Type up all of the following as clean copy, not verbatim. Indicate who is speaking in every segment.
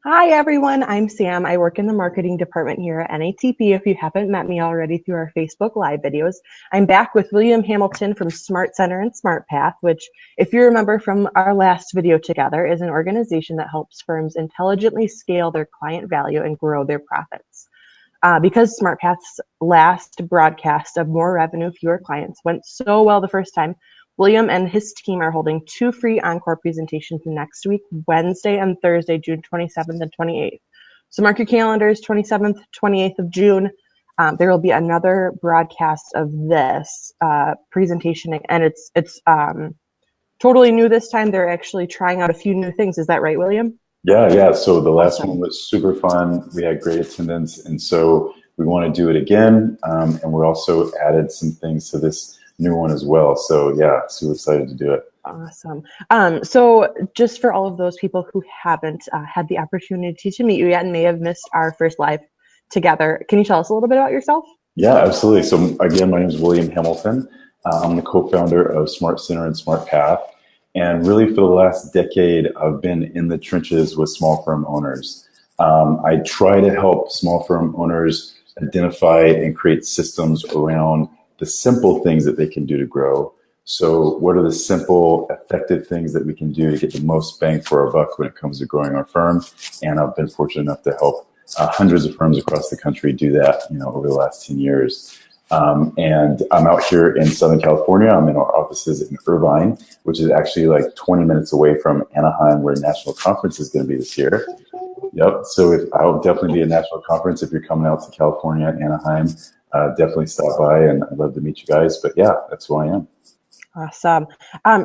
Speaker 1: Hi, everyone. I'm Sam. I work in the marketing department here at NATP. If you haven't met me already through our Facebook Live videos, I'm back with William Hamilton from Smart Center and SmartPath, which, if you remember from our last video together, is an organization that helps firms intelligently scale their client value and grow their profits. Because SmartPath's last broadcast of More Revenue, Fewer Clients went so well the first time, William and his team are holding two free encore presentations next week, Wednesday and Thursday, June 27th and 28th. So mark your calendars, 27th, 28th of June. There will be another broadcast of this presentation, and it's totally new this time. They're actually trying out a few new things. Is that right, William?
Speaker 2: Yeah. So the last
Speaker 1: Awesome.
Speaker 2: one was super fun. We had great attendance, and so we want to do it again. And we also added some things to this new one as well. So yeah, super excited to do it.
Speaker 1: Awesome. So just for all of those people who haven't had the opportunity to meet you yet and may have missed our first live together, can you tell us a little bit about yourself?
Speaker 2: Yeah, absolutely. So again, my name is William Hamilton. I'm the co-founder of Smart Center and SmartPath. And really for the last decade, I've been in the trenches with small firm owners. I try to help small firm owners identify and create systems around the simple things that they can do to grow. So what are the simple, effective things that we can do to get the most bang for our buck when it comes to growing our firm? And I've been fortunate enough to help hundreds of firms across the country do that, over the last 10 years. And I'm out here in Southern California. I'm in our offices in Irvine, which is actually like 20 minutes away from Anaheim, where National Conference is going to be this year. Yep. So I'll definitely be at National Conference. If you're coming out to California and Anaheim, definitely stop by, and I'd love to meet you guys. But yeah, that's who I am.
Speaker 1: Awesome.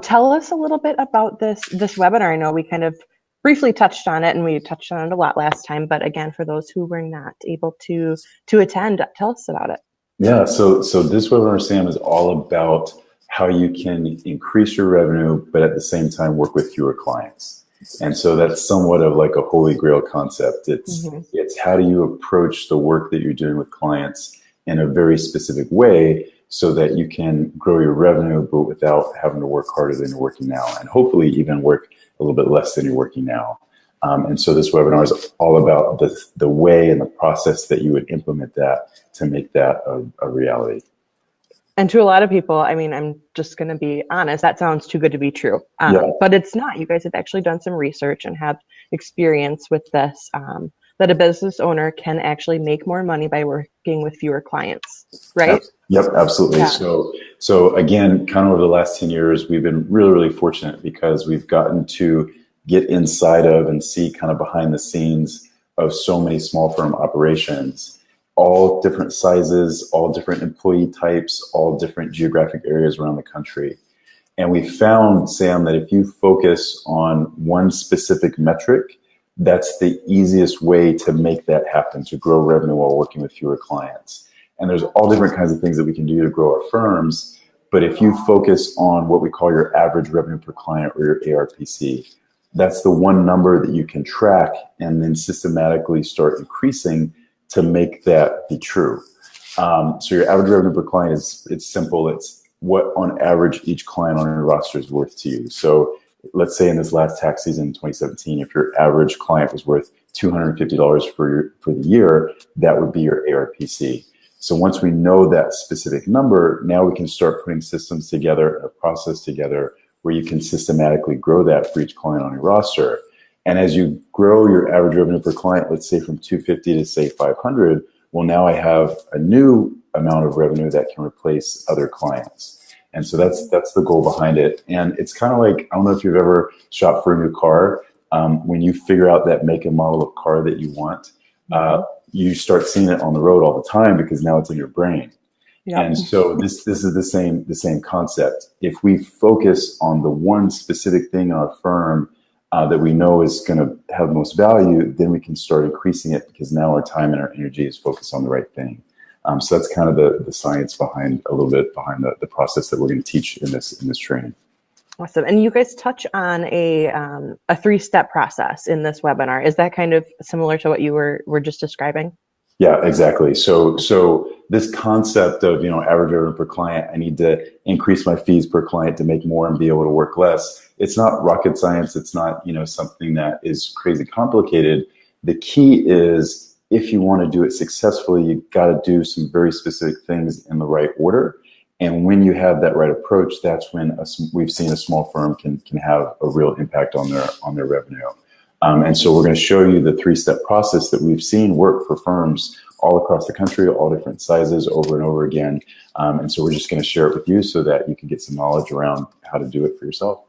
Speaker 1: Tell us a little bit about this webinar. I know we kind of briefly touched on it, and we touched on it a lot last time. But again, for those who were not able to attend, tell us about it.
Speaker 2: Yeah, so this webinar, Sam, is all about how you can increase your revenue, but at the same time work with fewer clients. And so that's somewhat of like a holy grail concept. It's how do you approach the work that you're doing with clients in a very specific way so that you can grow your revenue, but without having to work harder than you're working now, and hopefully even work a little bit less than you're working now. And so this webinar is all about the way and the process that you would implement that to make that a reality.
Speaker 1: And to a lot of people, I mean, I'm just going to be honest, that sounds too good to be true. But it's not. You guys have actually done some research and have experience with this, that a business owner can actually make more money by working with fewer clients, right?
Speaker 2: Yep, absolutely.
Speaker 1: Yeah.
Speaker 2: So again, kind of over the last 10 years, we've been really, really fortunate because we've gotten to get inside of and see kind of behind the scenes of so many small firm operations, all different sizes, all different employee types, all different geographic areas around the country. And we found, Sam, that if you focus on one specific metric, that's the easiest way to make that happen, to grow revenue while working with fewer clients. And there's all different kinds of things that we can do to grow our firms. But if you focus on what we call your average revenue per client, or your ARPC, that's the one number that you can track and then systematically start increasing to make that be true. So your average revenue per client it's simple. It's what on average each client on your roster is worth to you. So let's say in this last tax season in 2017, if your average client was worth $250 for the year, that would be your ARPC. So once we know that specific number, now we can start putting systems together, a process together, where you can systematically grow that for each client on your roster. And as you grow your average revenue per client, let's say from 250 to say 500, well, now I have a new amount of revenue that can replace other clients. And so that's the goal behind it. And it's kind of like, I don't know if you've ever shopped for a new car. When you figure out that make and model of car that you want, you start seeing it on the road all the time because now it's in your brain. Yep. And so this is the same concept. If we focus on the one specific thing in our firm that we know is going to have the most value, then we can start increasing it because now our time and our energy is focused on the right thing. So that's kind of the science behind the process that we're going to teach in this training.
Speaker 1: Awesome. And you guys touch on a 3-step process in this webinar. Is that kind of similar to what you were just describing?
Speaker 2: Yeah, exactly. So this concept of, average revenue per client, I need to increase my fees per client to make more and be able to work less. It's not rocket science. It's not, something that is crazy complicated. The key is, if you want to do it successfully, you've got to do some very specific things in the right order. And when you have that right approach, that's when we've seen a small firm can have a real impact on their revenue. And so we're going to show you the 3-step process that we've seen work for firms all across the country, all different sizes, over and over again. And so we're just going to share it with you so that you can get some knowledge around how to do it for yourself.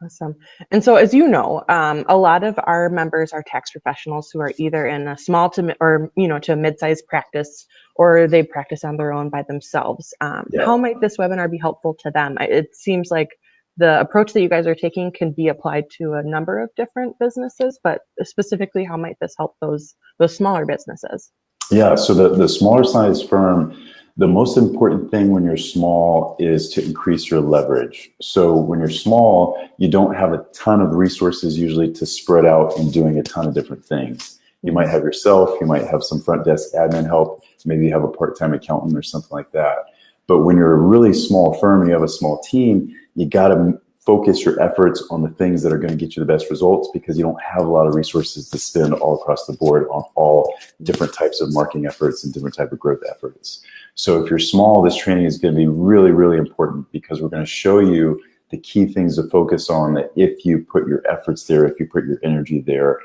Speaker 1: Awesome. And so, as you know, a lot of our members are tax professionals who are either in a small to a mid-sized practice, or they practice on their own by themselves. How might this webinar be helpful to them? It seems like the approach that you guys are taking can be applied to a number of different businesses, but specifically, how might this help those smaller businesses?
Speaker 2: Yeah, so the smaller size firm, the most important thing when you're small is to increase your leverage. So when you're small, you don't have a ton of resources usually to spread out in doing a ton of different things. You might have yourself, you might have some front desk admin help, maybe you have a part-time accountant or something like that. But when you're a really small firm and you have a small team, you got to focus your efforts on the things that are going to get you the best results, because you don't have a lot of resources to spend all across the board on all different types of marketing efforts and different type of growth efforts. So if you're small, this training is going to be really, really important, because we're going to show you the key things to focus on, that if you put your efforts there, if you put your energy there,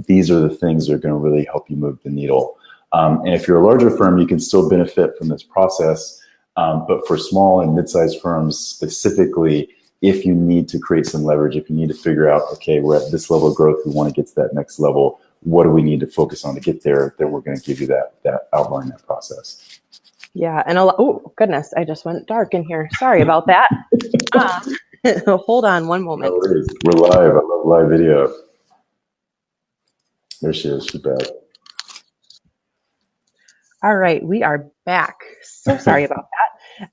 Speaker 2: these are the things that are going to really help you move the needle. And if you're a larger firm, you can still benefit from this process. But for small and mid-sized firms specifically, if you need to create some leverage, if you need to figure out, okay, we're at this level of growth, we want to get to that next level, what do we need to focus on to get there, then we're going to give you that outline, that process.
Speaker 1: Yeah, and oh goodness, I just went dark in here. Sorry about that. Hold on one moment.
Speaker 2: No worries. We're live. I love live video. There she is. She's back.
Speaker 1: All right, we are back. So sorry about that.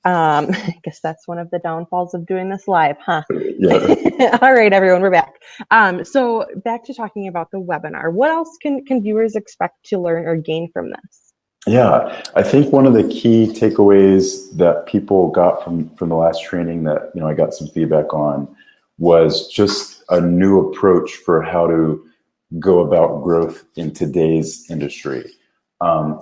Speaker 1: I guess that's one of the downfalls of doing this live, huh? Yeah. All right, everyone, we're back. So back to talking about the webinar. What else can viewers expect to learn or gain from this?
Speaker 2: Yeah, I think one of the key takeaways that people got from the last training that I got some feedback on was just a new approach for how to go about growth in today's industry.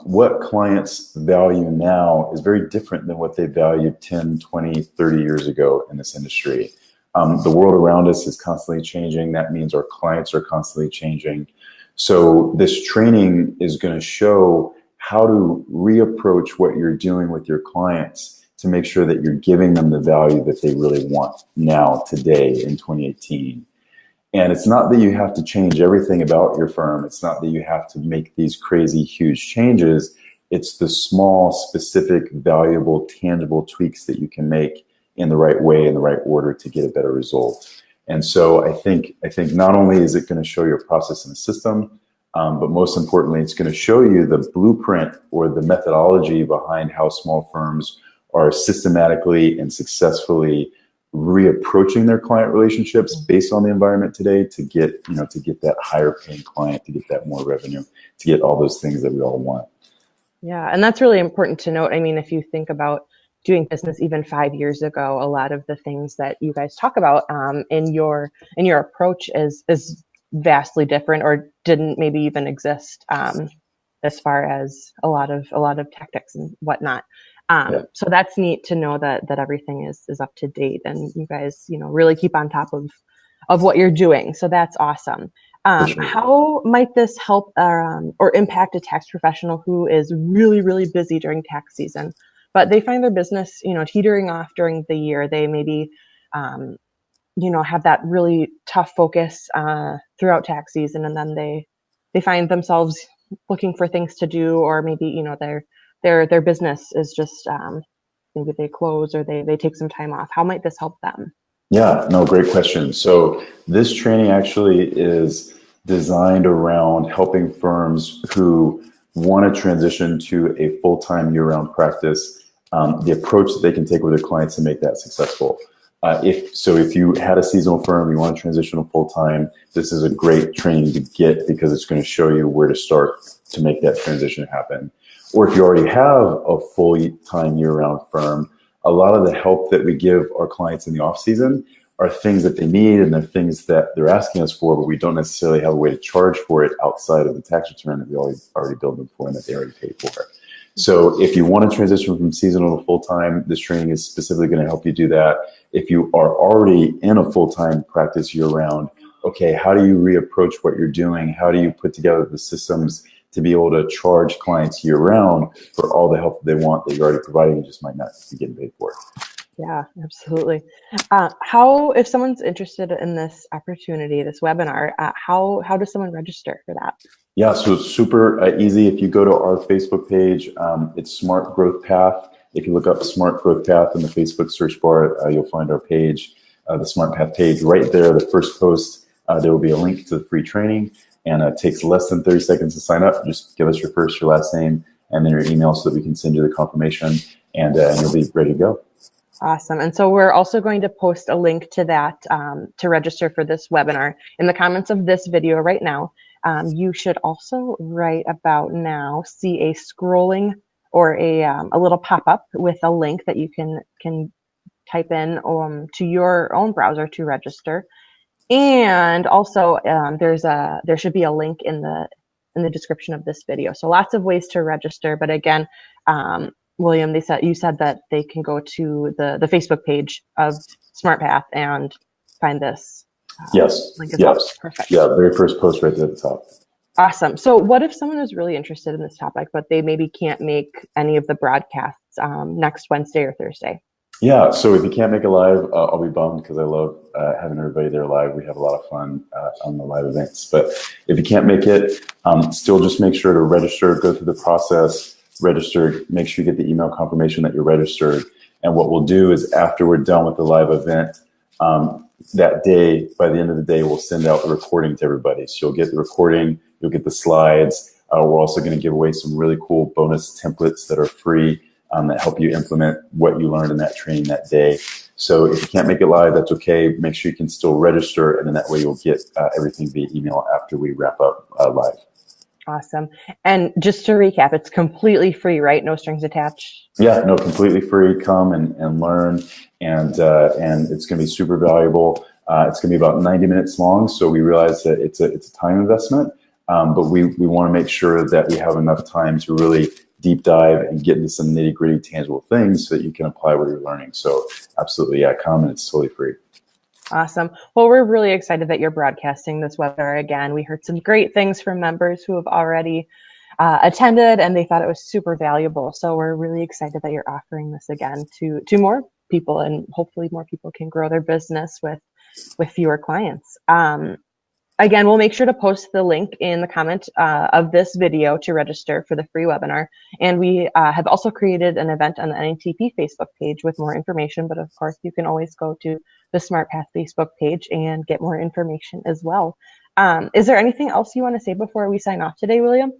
Speaker 2: What clients value now is very different than what they valued 10, 20, 30 years ago in this industry. The world around us is constantly changing. That means our clients are constantly changing. So this training is going to show how to reapproach what you're doing with your clients to make sure that you're giving them the value that they really want now, today, in 2018. And it's not that you have to change everything about your firm. It's not that you have to make these crazy, huge changes. It's the small, specific, valuable, tangible tweaks that you can make in the right way, in the right order, to get a better result. And so I think not only is it going to show your process and system, but most importantly, it's going to show you the blueprint or the methodology behind how small firms are systematically and successfully reapproaching their client relationships based on the environment today to get that higher paying client, to get that more revenue, to get all those things that we all want.
Speaker 1: Yeah, and that's really important to note. I mean, if you think about doing business even 5 years ago, a lot of the things that you guys talk about in your approach is vastly different, or didn't maybe even exist as far as a lot of tactics and whatnot. So that's neat to know that everything is up to date, and you guys, really keep on top of what you're doing. So that's awesome. Sure. How might this help or impact a tax professional who is really, really busy during tax season, but they find their business, teetering off during the year? They maybe, have that really tough focus throughout tax season, and then they find themselves looking for things to do, or maybe, their business is just maybe they close or they take some time off. How might this help them?
Speaker 2: Yeah, no, great question. So this training actually is designed around helping firms who want to transition to a full-time year-round practice, the approach that they can take with their clients to make that successful. If you had a seasonal firm, you want to transition to full-time, this is a great training to get, because it's going to show you where to start to make that transition happen. Or if you already have a full-time year-round firm, a lot of the help that we give our clients in the off-season are things that they need and they're things that they're asking us for, but we don't necessarily have a way to charge for it outside of the tax return that we already billed them for and that they already paid for. So if you want to transition from seasonal to full-time, this training is specifically going to help you do that. If you are already in a full-time practice year-round, okay, how do you reapproach what you're doing? How do you put together the systems to be able to charge clients year-round for all the help that they want that you're already providing and just might not be getting paid for it?
Speaker 1: Yeah, absolutely. If someone's interested in this opportunity, this webinar, how does someone register for that?
Speaker 2: Yeah, so it's super easy. If you go to our Facebook page, it's Smart Growth Path. If you look up Smart Growth Path in the Facebook search bar, you'll find our page, the SmartPath page. Right there, the first post, there will be a link to the free training, and it takes less than 30 seconds to sign up. Just give us your first, your last name, and then your email so that we can send you the confirmation, and you'll be ready to go.
Speaker 1: Awesome. And so we're also going to post a link to that to register for this webinar in the comments of this video right now. You should also right about now see a scrolling or a little pop-up with a link that you can type in to your own browser to register. And also there should be a link in the description of this video. So lots of ways to register. But again, William, you said that they can go to the Facebook page of SmartPath and find this.
Speaker 2: Yes.
Speaker 1: Link as
Speaker 2: Yes.
Speaker 1: well. Perfect.
Speaker 2: Yeah, very first post right there at the top.
Speaker 1: Awesome. So what if someone is really interested in this topic, but they maybe can't make any of the broadcasts next Wednesday or Thursday?
Speaker 2: Yeah, so if you can't make it live, I'll be bummed because I love having everybody there live. We have a lot of fun on the live events. But if you can't make it, still just make sure to register, go through the process, register, make sure you get the email confirmation that you're registered. And what we'll do is after we're done with the live event, that day, by the end of the day, we'll send out the recording to everybody. So you'll get the recording, you'll get the slides. We're also going to give away some really cool bonus templates that are free that help you implement what you learned in that training that day. So if you can't make it live, that's okay. Make sure you can still register, and then that way you'll get everything via email after we wrap up live.
Speaker 1: Awesome. And just to recap, it's completely free, right? No strings attached?
Speaker 2: Yeah, no, completely free. Come and learn, and it's going to be super valuable. It's going to be about 90 minutes long, so we realize that it's a time investment, but we want to make sure that we have enough time to really deep dive and get into some nitty gritty tangible things so that you can apply what you're learning. So absolutely, yeah, come, and it's totally free.
Speaker 1: Awesome. Well, we're really excited that you're broadcasting this webinar again. We heard some great things from members who have already attended, and they thought it was super valuable. So we're really excited that you're offering this again to more people, and hopefully more people can grow their business with fewer clients. Again, we'll make sure to post the link in the comment of this video to register for the free webinar. And we have also created an event on the NATP Facebook page with more information. But of course, you can always go to the SmartPath Facebook page and get more information as well. Is there anything else you want to say before we sign off today, William?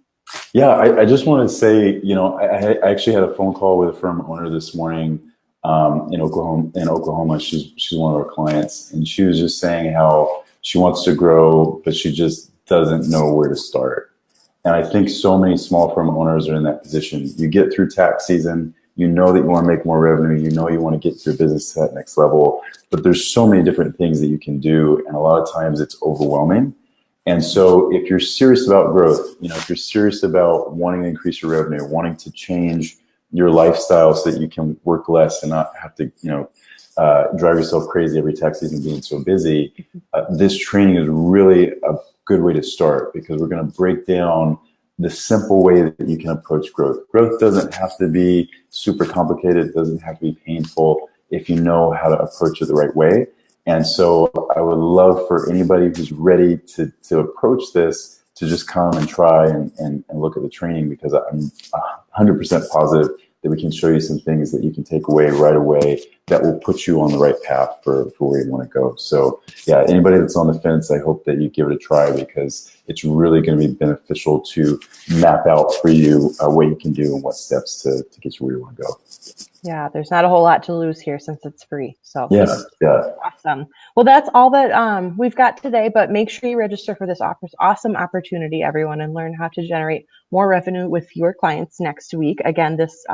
Speaker 2: Yeah, I just want to say, I actually had a phone call with a firm owner this morning in Oklahoma. She's one of our clients, and she was just saying how she wants to grow, but she just doesn't know where to start. And I think so many small firm owners are in that position. You get through tax season, you know that you want to make more revenue, you know you want to get your business to that next level, but there's so many different things that you can do, and a lot of times it's overwhelming. And so if you're serious about growth, if you're serious about wanting to increase your revenue, wanting to change your lifestyle so that you can work less and not have to, drive yourself crazy every tax season being so busy, this training is really a good way to start, because we're going to break down the simple way that you can approach growth. Growth doesn't have to be super complicated. It doesn't have to be painful if you know how to approach it the right way. And so I would love for anybody who's ready to approach this to just come and try and look at the training, because I'm 100% positive that we can show you some things that you can take away right away that will put you on the right path for where you want to go. So yeah, anybody that's on the fence, I hope that you give it a try, because it's really going to be beneficial to map out for you what you can do and what steps to get you where you want to go.
Speaker 1: Yeah, there's not a whole lot to lose here since it's free. So
Speaker 2: yeah.
Speaker 1: Awesome. Well, that's all that we've got today, but make sure you register for this awesome opportunity, everyone, and learn how to generate more revenue with your clients next week. Again, this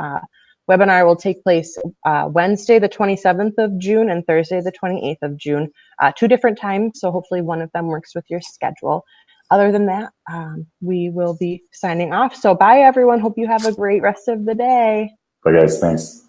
Speaker 1: webinar will take place Wednesday, the 27th of June and Thursday, the 28th of June, 2 different times. So hopefully one of them works with your schedule. Other than that, we will be signing off. So bye, everyone. Hope you have a great rest of the day.
Speaker 2: Bye, guys. Thanks.